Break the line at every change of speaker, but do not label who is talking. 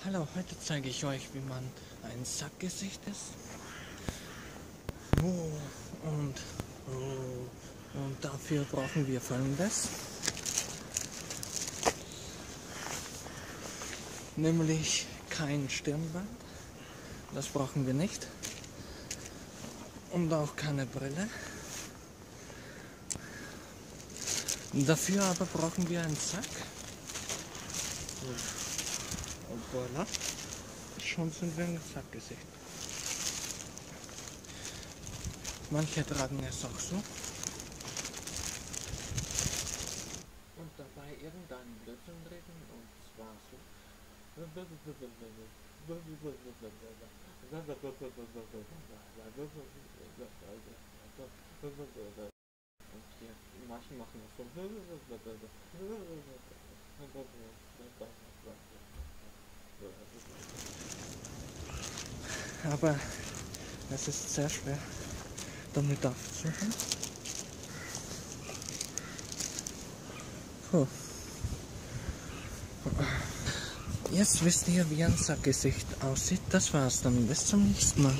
Hallo, heute zeige ich euch, wie man ein Sackgesicht ist. Und dafür brauchen wir Folgendes. Nämlich kein Stirnband. Das brauchen wir nicht. Und auch keine Brille. Dafür aber brauchen wir einen Sack. Und voilà. Schon sind wir ein Sackgesicht. Manche tragen es auch so. Und dabei irgendeinen Blödsinn reden, und zwar so. Und hier, manche machen das so. Aber es ist sehr schwer, damit aufzuhören. Jetzt wisst ihr, wie ein Sackgesicht aussieht. Das war's dann. Bis zum nächsten Mal.